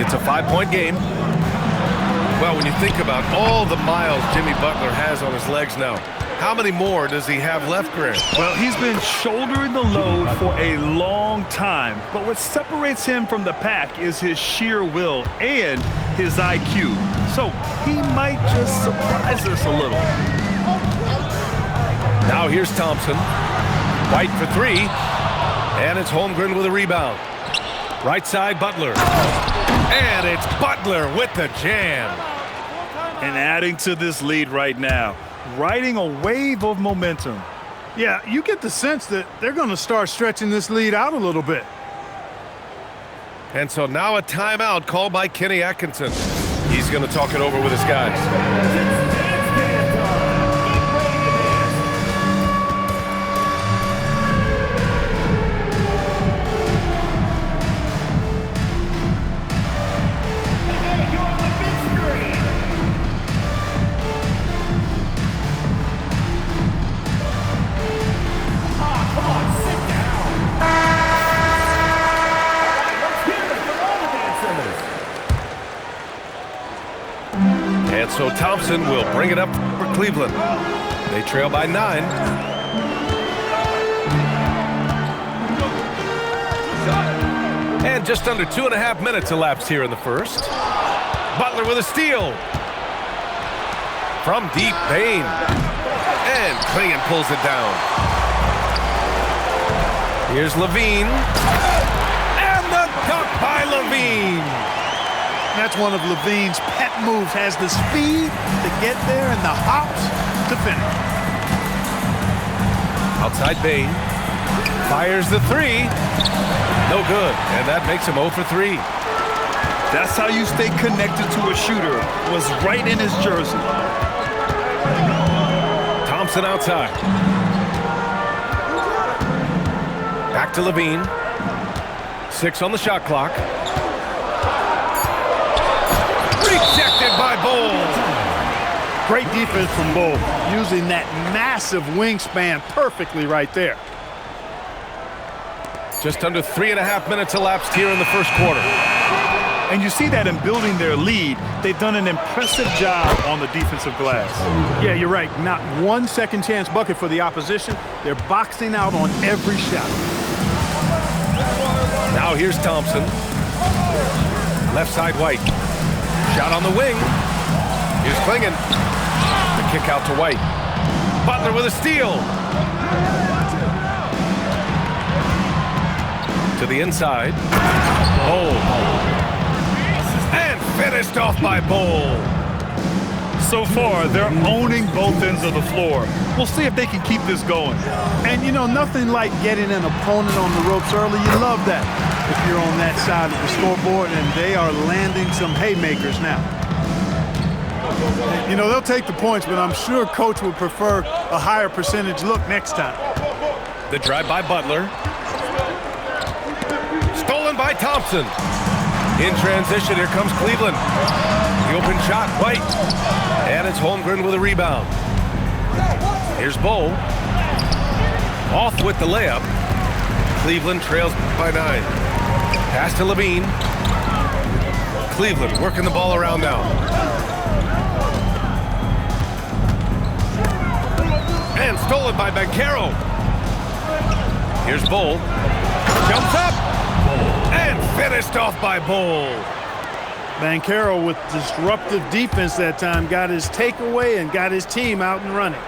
It's a 5-point game. Well, when you think about all the miles Jimmy Butler has on his legs now, how many more does he have left, Grant? Well, he's been shouldering the load for a long time, but what separates him from the pack is his sheer will and his IQ. So he might just surprise us a little. Now here's Thompson. White for three, and it's Holmgren with a rebound. Right side, Butler. And it's Butler with the jam. And adding to this lead right now, riding a wave of momentum. Yeah, you get the sense that they're going to start stretching this lead out a little bit. And so now a timeout called by Kenny Atkinson. He's going to talk it over with his guys. And so Thompson will bring it up for Cleveland. They trail by 9. And just under 2.5 minutes elapsed here in the first. Butler with a steal. From deep, Bane. And Clingan pulls it down. Here's Levine. And the dunk by Levine. That's one of Levine's pet moves. Has the speed to get there and the hops to finish. Outside Bane. Fires the three. No good. And that makes him 0 for 3. That's how you stay connected to a shooter. Was right in his jersey. Thompson outside. Back to Levine. 6 on the shot clock. Rejected by Bol. Great defense from Bol, using that massive wingspan perfectly right there. Just under 3.5 minutes elapsed here in the first quarter. And you see that in building their lead, they've done an impressive job on the defensive glass. Yeah, you're right. Not one second chance bucket for the opposition. They're boxing out on every shot. Now here's Thompson. Left side, White. Shot on the wing. Here's Clingan. The kick out to White. Butler with a steal. To the inside. Bol. And finished off by Bol. So far, they're owning both ends of the floor. We'll see if they can keep this going. And, you know, nothing like getting an opponent on the ropes early. You love that if you're on that side of the scoreboard, and they are landing some haymakers now. You know, they'll take the points, but I'm sure Coach would prefer a higher percentage look next time. The drive by Butler. Stolen by Thompson. In transition, here comes Cleveland. The open shot, White. And it's Holmgren with a rebound. Here's Bol. Off with the layup. Cleveland trails by 9. Pass to Levine. Cleveland working the ball around now. And stolen by Banchero. Here's Bol. Jumps up. And finished off by Bol. Banchero with disruptive defense that time got his takeaway and got his team out and running.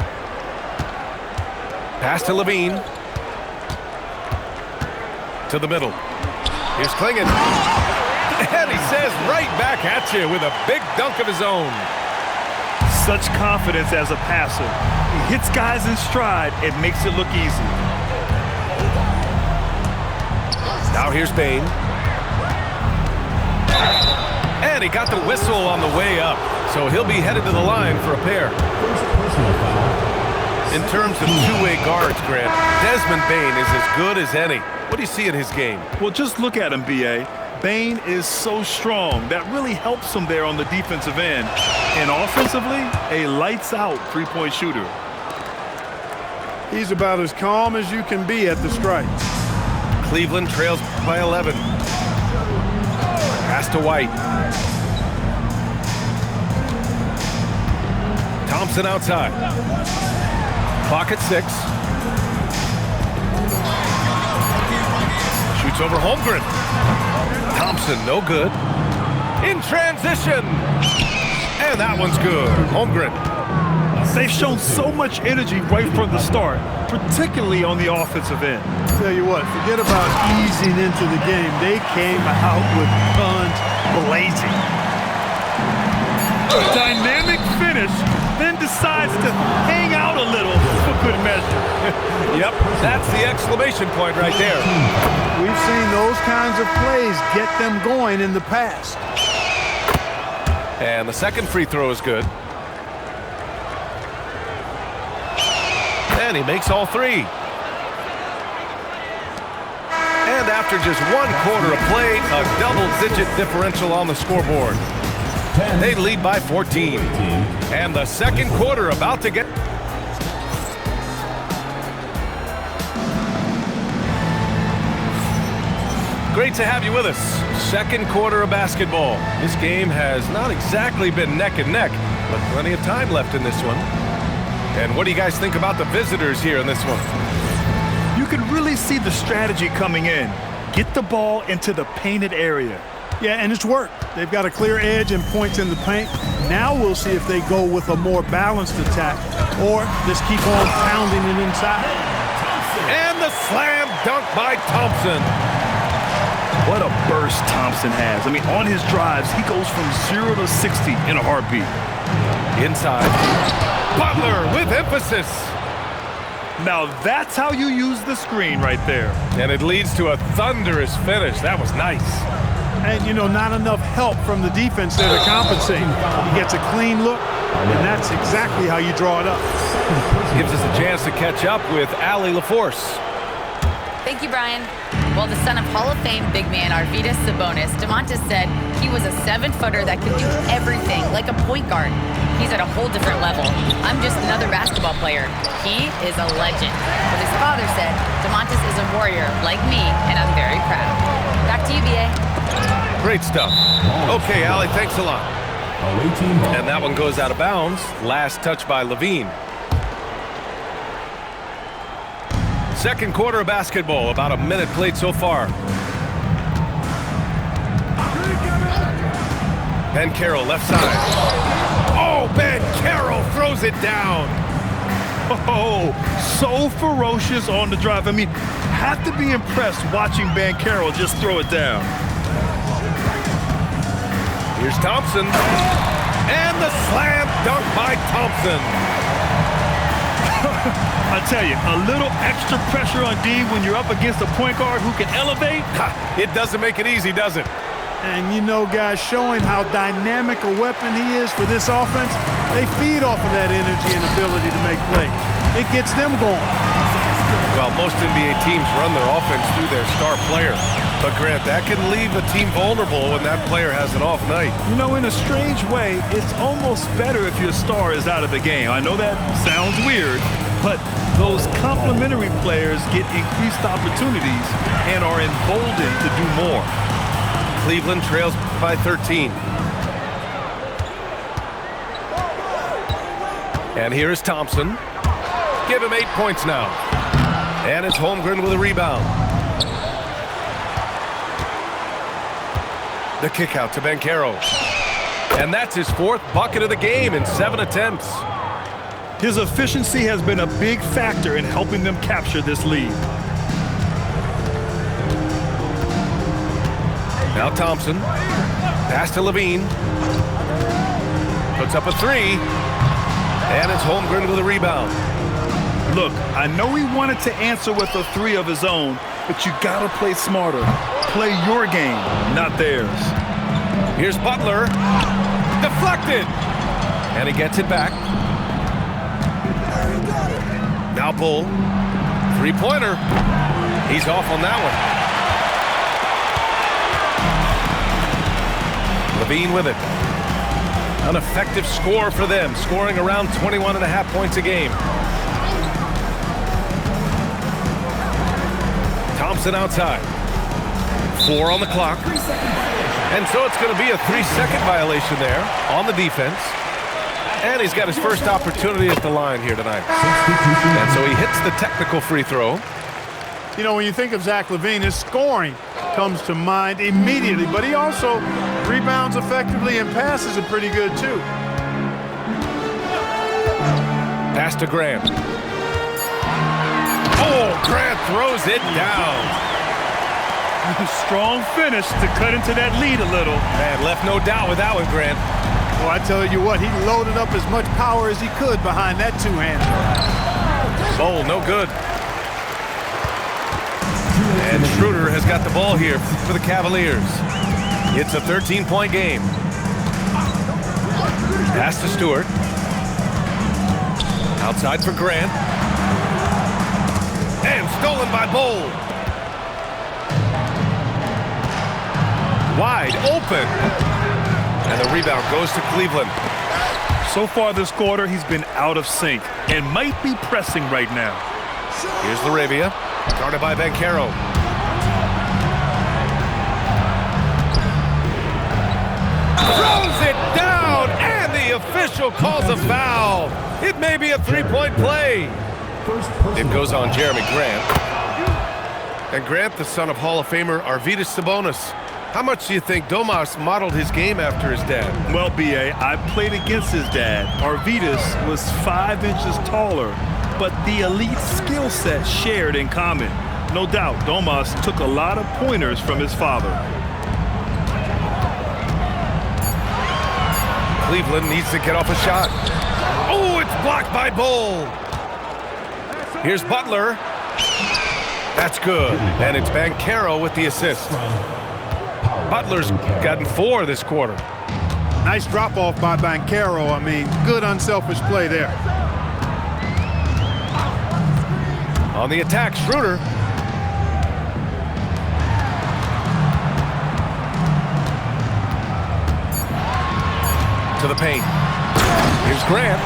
Pass to Levine. To the middle. Here's Clingan. And he says right back at you with a big dunk of his own. Such confidence as a passer. He hits guys in stride. It makes it look easy. Now here's Bane. And he got the whistle on the way up. So he'll be headed to the line for a pair. In terms of two-way guards, Grant, Desmond Bane is as good as any. What do you see in his game? Well, just look at him, B.A. Bane is so strong. That really helps him there on the defensive end. And offensively, a lights-out three-point shooter. He's about as calm as you can be at the stripe. Cleveland trails by 11. Pass Pass to White. Thompson outside. Clock at 6. Shoots over Holmgren. Thompson, no good. In transition. And that one's good. Holmgren. They've shown so much energy right from the start, particularly on the offensive end. Tell you what, forget about easing into the game. They came out with guns blazing. Dynamic finish, then decides to hang out a little for good measure. Yep, that's the exclamation point right there. We've seen those kinds of plays get them going in the past. And the second free throw is good. And he makes all 3. And after just 1 quarter of play, a double-digit differential on the scoreboard. They lead by 14. And the second quarter about to get... Great to have you with us. Second quarter of basketball. This game has not exactly been neck and neck, but plenty of time left in this one. And what do you guys think about the visitors here in this one? You can really see the strategy coming in. Get the ball into the painted area. Yeah, and it's worked. They've got a clear edge and points in the paint. Now we'll see if they go with a more balanced attack or just keep on pounding it inside. And the slam dunk by Thompson. What a burst Thompson has. I mean, on his drives, he goes from 0 to 60 in a heartbeat. Inside. Butler with emphasis. Now that's how you use the screen right there. And it leads to a thunderous finish. That was nice. And, you know, not enough help from the defense there to compensate. He gets a clean look, and that's exactly how you draw it up. Gives us a chance to catch up with Allie LaForce. Thank you, Brian. Well, the son of Hall of Fame big man Arvydas Sabonis, Domantas said he was a 7-footer that could do everything like a point guard. He's at a whole different level. I'm just another basketball player. He is a legend. But his father said, Domantas is a warrior like me, and I'm very proud. Back to you, B.A. Great stuff. Okay, Allie, thanks a lot. And that one goes out of bounds. Last touch by Levine. Second quarter of basketball, about a minute played so far. Banchero left side. Oh, Banchero throws it down. Oh, so ferocious on the drive. I mean, have to be impressed watching Banchero just throw it down. Here's Thompson. And the slam dunk by Thompson. I tell you, a little extra pressure on D when you're up against a point guard who can elevate. It doesn't make it easy, does it? And, you know, guys, showing how dynamic a weapon he is for this offense, they feed off of that energy and ability to make plays. It gets them going. Well, most NBA teams run their offense through their star player. But, Grant, that can leave a team vulnerable when that player has an off night. You know, in a strange way, it's almost better if your star is out of the game. I know that sounds weird, but those complementary players get increased opportunities and are emboldened to do more. Cleveland trails by 13. And here is Thompson. Give him 8 points now. And it's Holmgren with a rebound. The kick out to Banchero. And that's his 4th bucket of the game in 7 attempts. His efficiency has been a big factor in helping them capture this lead. Now Thompson. Pass to Levine. Puts up a 3. And it's Holmgren with a rebound. Look, I know he wanted to answer with a 3 of his own, but you gotta play smarter. Play your game, not theirs. Here's Butler. Deflected. And he gets it back. Now Bull. 3-pointer. He's off on that one. Levine with it. An effective score for them, scoring around 21.5 points a game. Thompson outside. 4 on the clock. And so it's going to be a 3-second violation there on the defense. And he's got his first opportunity at the line here tonight. And so he hits the technical free throw. You know, when you think of Zach LaVine, his scoring comes to mind immediately, but he also rebounds effectively and passes it pretty good, too. Pass to Grant. Oh, Grant throws it down. Strong finish to cut into that lead a little. Man, left no doubt with that one, Grant. Well, I tell you what, he loaded up as much power as he could behind that two-hander. Bowl, no good. And Schroeder has got the ball here for the Cavaliers. It's a 13-point game. Pass to Stewart. Outside for Grant. And stolen by Bowl. Wide open. And the rebound goes to Cleveland. So far this quarter, he's been out of sync and might be pressing right now. Here's Laravia, guarded by Banchero. Throws it down, and the official calls a foul. It may be a three-point play. It goes on Jeremy Grant. And Grant, the son of Hall of Famer Arvydas Sabonis. How much do you think Domas modeled his game after his dad? Well, B.A., I played against his dad. Arvydas was 5 inches taller, but the elite skill set shared in common. No doubt, Domas took a lot of pointers from his father. Cleveland needs to get off a shot. Oh, it's blocked by Bowl. Here's Butler. That's good. And it's Banchero with the assist. Butler's gotten 4 this quarter. Nice drop-off by Banchero. I mean, good unselfish play there. On the attack, Schroeder. To the paint. Here's Grant.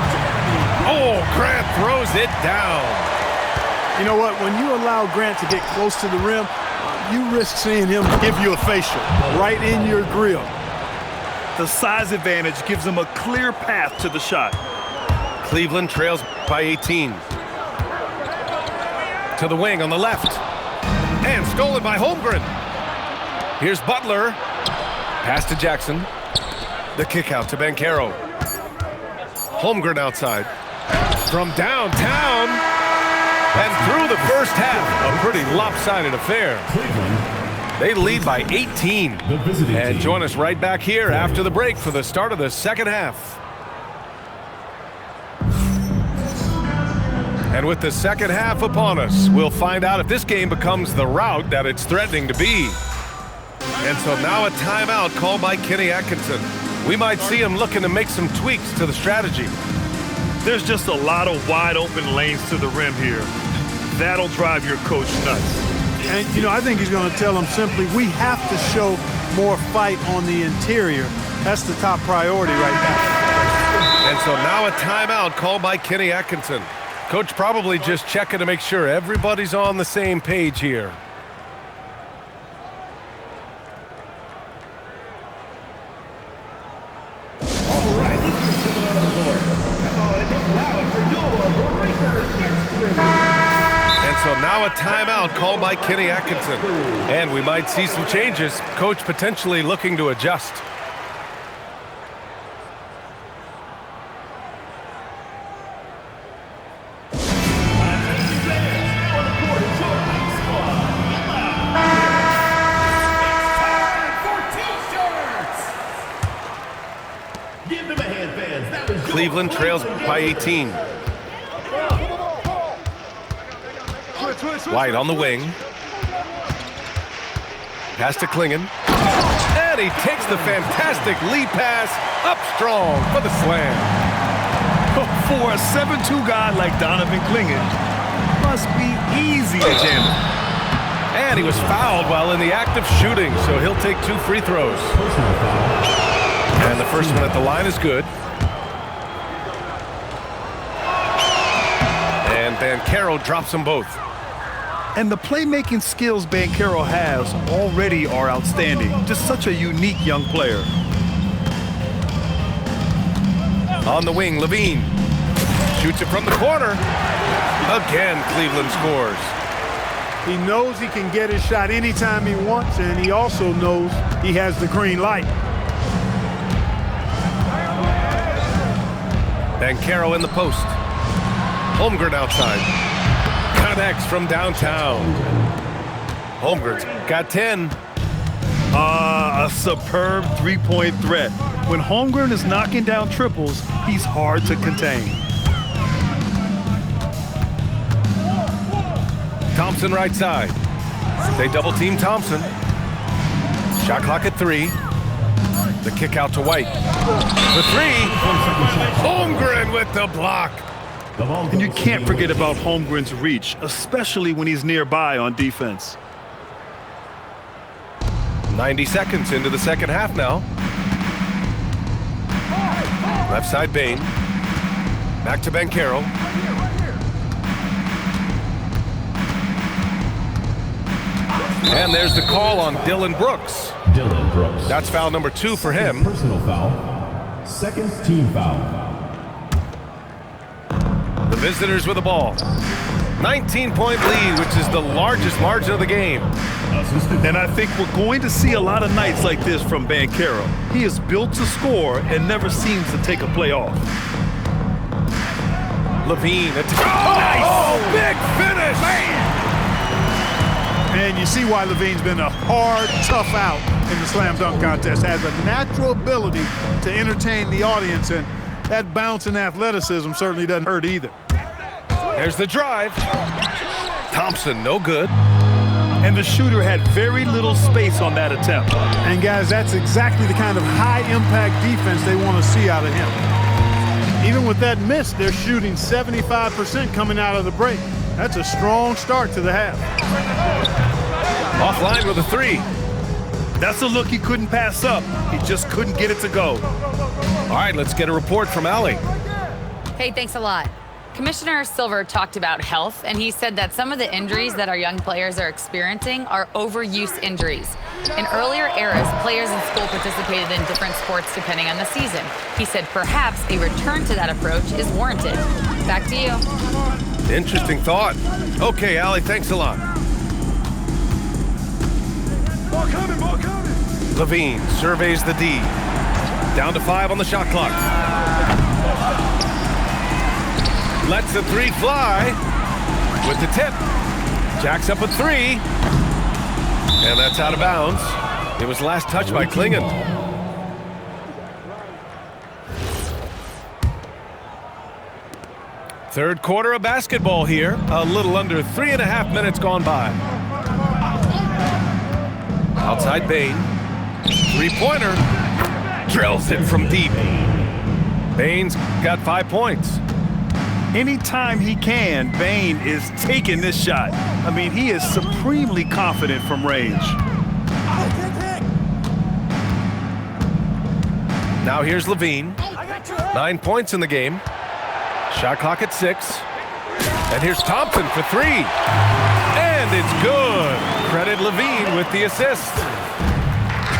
Oh, Grant throws it down. You know what? When you allow Grant to get close to the rim, you risk seeing him give you a facial right in your grill. The size advantage gives him a clear path to the shot. Cleveland trails by 18. To the wing on the left. And stolen by Holmgren. Here's Butler. Pass to Jackson. The kick out to Banchero. Holmgren outside. From downtown. And through the first half, a pretty lopsided affair. They lead by 18. And join us right back here after the break for the start of the second half. And with the second half upon us, we'll find out if this game becomes the rout that it's threatening to be. And so now a timeout called by Kenny Atkinson. We might see him looking to make some tweaks to the strategy. There's just a lot of wide open lanes to the rim here. That'll drive your coach nuts. And, you know, I think he's going to tell them simply, we have to show more fight on the interior. That's the top priority right now. And so now a timeout called by Kenny Atkinson. Coach probably just checking to make sure everybody's on the same page here. So now a timeout called by Kenny Atkinson. And we might see some changes. Coach potentially looking to adjust. Cleveland trails by 18. White on the wing. Pass to Klingon. And he takes the fantastic lead pass up strong for the slam. For a 7'2" guy like Donovan Klingon, must be easy to jam him. And he was fouled while in the act of shooting, so he'll take 2 free throws. And the first one at the line is good. And Banchero drops them both. And the playmaking skills Banchero has already are outstanding. Just such a unique young player. On the wing, Levine shoots it from the corner. Again, Cleveland scores. He knows he can get his shot anytime he wants, and he also knows he has the green light. Banchero in the post. Holmgren outside. Connects from downtown. Holmgren's got 10. A superb three-point threat. When Holmgren is knocking down triples, he's hard to contain. Thompson right side. They double team Thompson. Shot clock at 3. The kick out to White. The 3. Holmgren with the block. And you can't forget about Holmgren's reach, especially when he's nearby on defense. 90 seconds into the second half now. Left side Bane. Back to Banchero. And there's the call on Dylan Brooks. Dylan Brooks. That's foul number 2 for him. Personal foul. Second team foul. The visitors with the ball. 19-point lead, which is the largest margin of the game. And I think we're going to see a lot of nights like this from Banchero. He is built to score and never seems to take a play off. Levine. Oh, big finish! And you see why Levine's been a hard, tough out in the slam dunk contest. Has a natural ability to entertain the audience, and that bounce and athleticism certainly doesn't hurt either. There's the drive. Thompson, no good. And the shooter had very little space on that attempt. And guys, that's exactly the kind of high-impact defense they want to see out of him. Even with that miss, they're shooting 75% coming out of the break. That's a strong start to the half. Offline with a 3. That's a look he couldn't pass up. He just couldn't get it to go. All right, let's get a report from Allie. Hey, thanks a lot. Commissioner Silver talked about health, and he said that some of the injuries that our young players are experiencing are overuse injuries. In earlier eras, players in school participated in different sports depending on the season. He said perhaps a return to that approach is warranted. Back to you. Interesting thought. Okay, Allie, thanks a lot. Ball coming. Levine surveys the D. Down to 5 on the shot clock. Lets the 3 fly with the tip. Jacks up a 3. And that's out of bounds. It was last touched by Klingon. Third quarter of basketball here. A little under 3.5 minutes gone by. Outside Bane. 3-pointer. Drills it from deep. Bane's got 5 points. Anytime he can, Bane is taking this shot. I mean, he is supremely confident from range. Now here's Levine. 9 points in the game. Shot clock at 6. And here's Thompson for 3. And it's good. Credit Levine with the assist.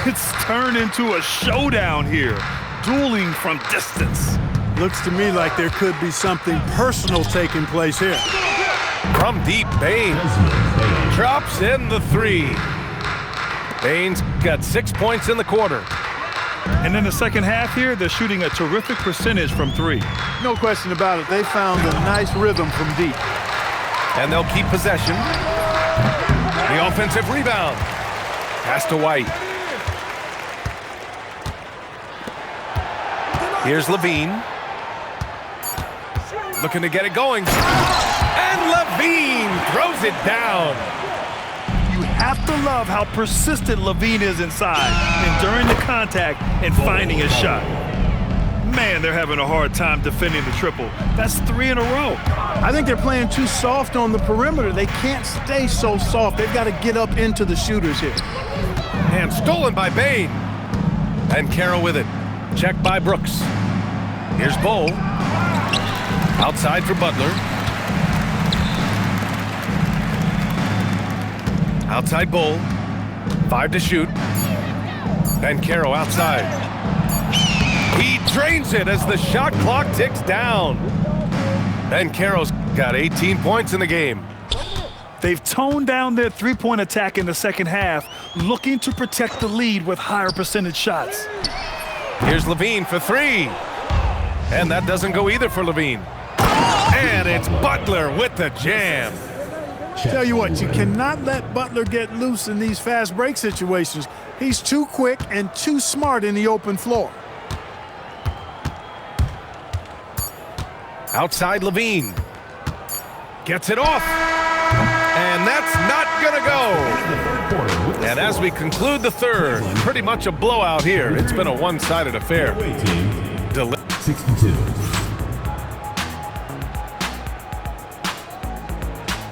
It's turned into a showdown here. Dueling from distance. Looks to me like there could be something personal taking place here. From deep, Bane drops in the 3. Bane's got 6 points in the quarter. And in the second half here, they're shooting a terrific percentage from 3. No question about it. They found a nice rhythm from deep. And they'll keep possession. The offensive rebound. Pass to White. Here's Levine. Looking to get it going. And Levine throws it down. You have to love how persistent Levine is inside, enduring the contact and finding a shot. Man, they're having a hard time defending the triple. That's 3 in a row. I think they're playing too soft on the perimeter. They can't stay so soft. They've got to get up into the shooters here. And stolen by Bane. And Carroll with it. Checked by Brooks. Here's Bull. Outside for Butler. Outside Bull. 5 to shoot. Banchero outside. He drains it as the shot clock ticks down. Banchero's got 18 points in the game. They've toned down their three-point attack in the second half, looking to protect the lead with higher percentage shots. Here's Levine for 3. And that doesn't go either for Levine. And it's Butler with the jam. Tell you what, you cannot let Butler get loose in these fast break situations. He's too quick and too smart in the open floor. Outside Levine. Gets it off. And that's not gonna go. And as we conclude the third, pretty much a blowout here. It's been a one-sided affair. 62.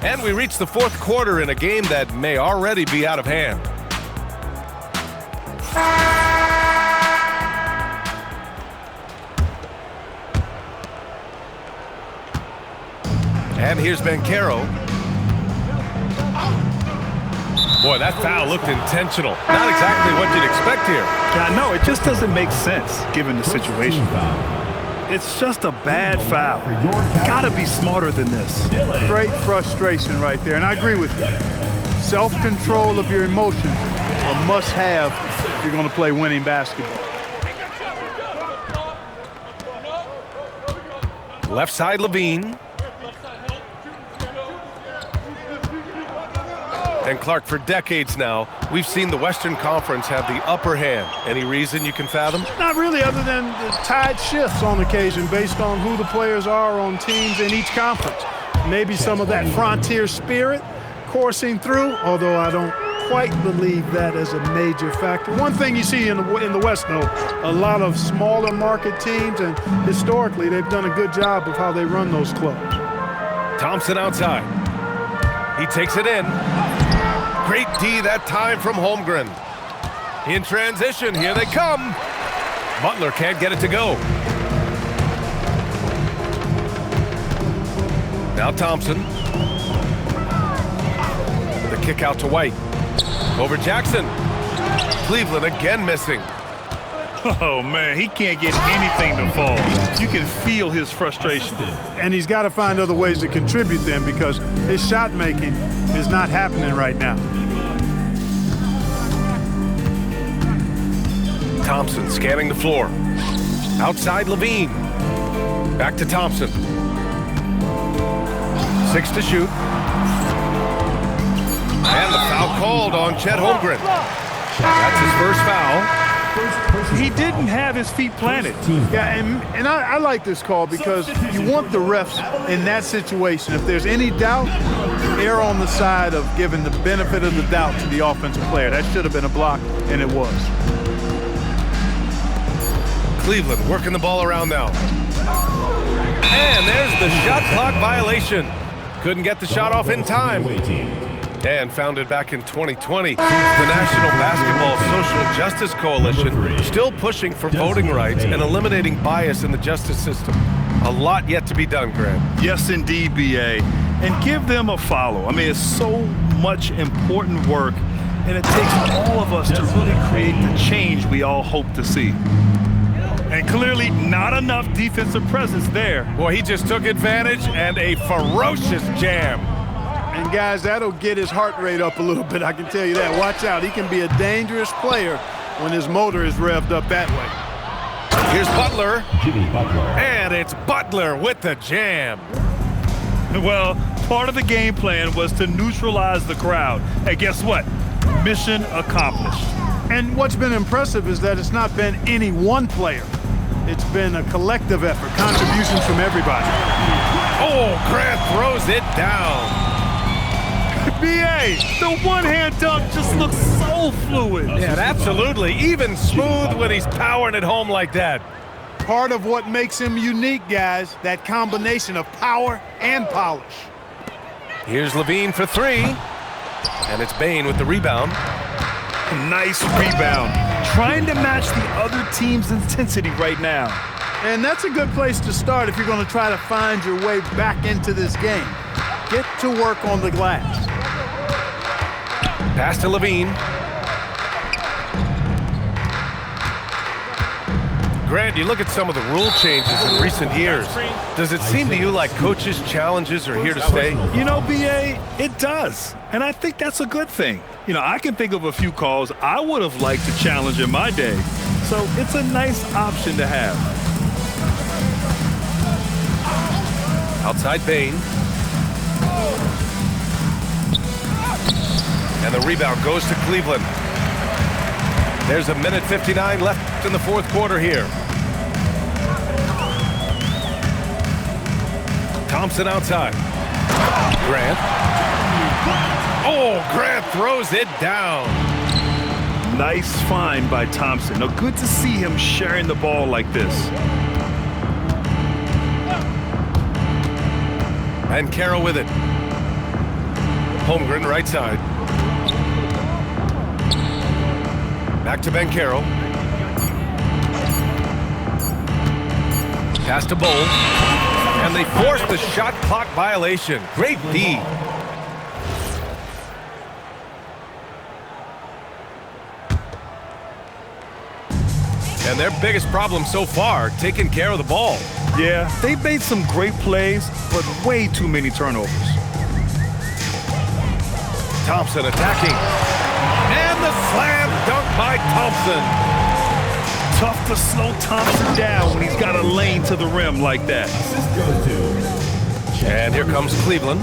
And we reach the fourth quarter in a game that may already be out of hand. And here's Banchero. Boy, that foul looked intentional. Not exactly what you'd expect here. Yeah, no, it just doesn't make sense given the situation. It's just a bad foul. Gotta be smarter than this. Great frustration right there, and I agree with you. Self-control of your emotions are a must-have if you're going to play winning basketball. Left side Levine. And Clark, for decades now, we've seen the Western Conference have the upper hand. Any reason you can fathom? Not really, other than the tide shifts on occasion based on who the players are on teams in each conference. Maybe some of that frontier spirit coursing through, although I don't quite believe that as a major factor. One thing you see in the West, though, a lot of smaller market teams, and historically they've done a good job of how they run those clubs. Thompson outside. He takes it in. Great D that time from Holmgren. In transition, here they come. Butler can't get it to go. Now Thompson. The kick out to White. Over Jackson. Cleveland again missing. Oh, man, he can't get anything to fall. You can feel his frustration. And he's got to find other ways to contribute then, because his shot making is not happening right now. Thompson scanning the floor. Outside Levine. Back to Thompson. 6 to shoot. And the foul called on Chet Holmgren. That's his first foul. He didn't have his feet planted. Yeah, and I like this call because you want the refs in that situation. If there's any doubt, err on the side of giving the benefit of the doubt to the offensive player. That should have been a block, and it was. Cleveland working the ball around now. And there's the shot clock violation. Couldn't get the shot off in time. And founded back in 2020, the National Basketball Social Justice Coalition still pushing for voting rights and eliminating bias in the justice system. A lot yet to be done, Grant. Yes, indeed, B.A. And give them a follow. I mean, it's so much important work, and it takes all of us to really create the change we all hope to see. And clearly not enough defensive presence there. Boy, he just took advantage and a ferocious jam. And guys, that'll get his heart rate up a little bit, I can tell you that. Watch out, he can be a dangerous player when his motor is revved up that way. Here's Butler. Jimmy Butler. And it's Butler with the jam. Well, part of the game plan was to neutralize the crowd. Hey, guess what? Mission accomplished. And what's been impressive is that it's not been any one player. It's been a collective effort, contributions from everybody. Oh, Grant throws it down. B.A., the one-hand dunk just looks so fluid. Yeah, absolutely. Even smooth when he's powering it home like that. Part of what makes him unique, guys, that combination of power and polish. Here's Levine for 3. And it's Bane with the rebound. Nice rebound. Trying to match the other team's intensity right now. And that's a good place to start if you're going to try to find your way back into this game. Get to work on the glass. Pass to Levine. Grant, you look at some of the rule changes in recent years. Does it seem to you like coaches' challenges are here to stay? You know, B.A., it does. And I think that's a good thing. You know, I can think of a few calls I would have liked to challenge in my day. So it's a nice option to have. Outside Bane. And the rebound goes to Cleveland. There's a minute 59 left in the fourth quarter here. Thompson outside. Grant. Oh, Grant throws it down. Nice find by Thompson. Now, good to see him sharing the ball like this. And Carroll with it. Holmgren right side. Back to Ben Carroll. Pass to Bowl. And they force the shot clock violation. Great D. And their biggest problem so far, taking care of the ball. Yeah, they've made some great plays, but way too many turnovers. Thompson attacking. And the slam dunk by Thompson. Tough to slow Thompson down when he's got a lane to the rim like that. And here comes Cleveland.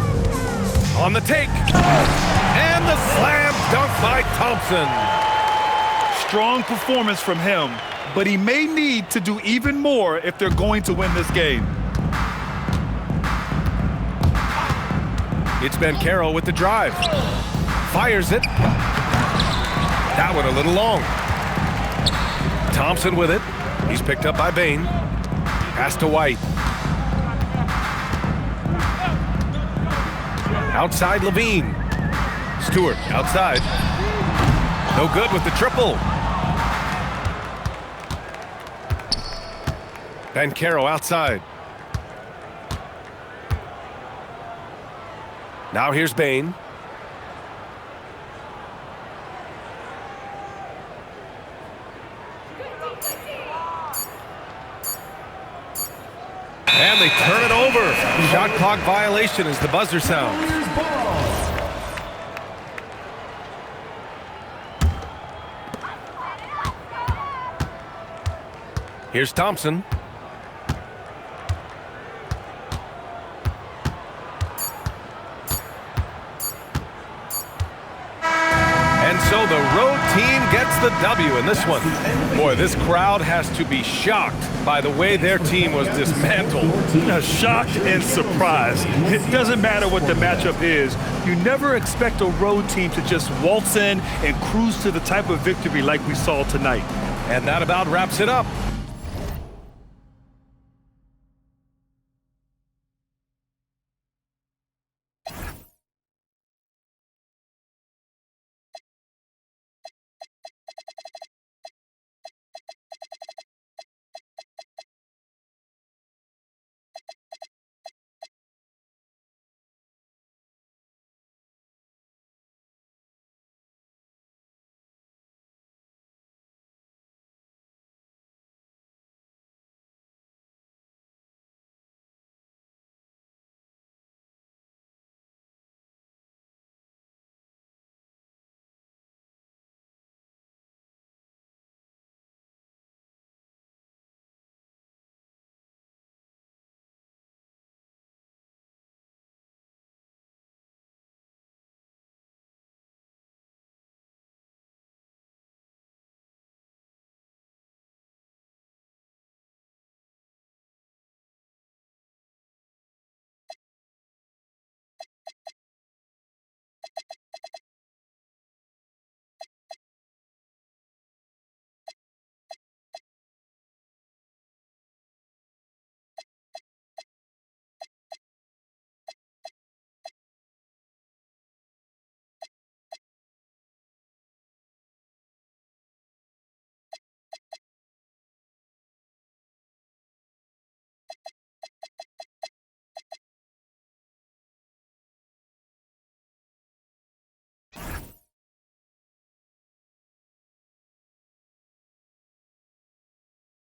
On the take. And the slam dunk by Thompson. Strong performance from him, but he may need to do even more if they're going to win this game. It's Ben Carroll with the drive. Fires it. That one a little long. Thompson with it. He's picked up by Bane. Pass to White. Outside Levine. Stewart outside. No good with the triple. Ben Carroll outside. Now here's Bane. And they turn it over. Shot clock violation as the buzzer sounds. Here's Thompson. And so the road team gets the W in this one. Boy, this crowd has to be shocked by the way their team was dismantled. Shocked and surprised. It doesn't matter what the matchup is. You never expect a road team to just waltz in and cruise to the type of victory like we saw tonight. And that about wraps it up.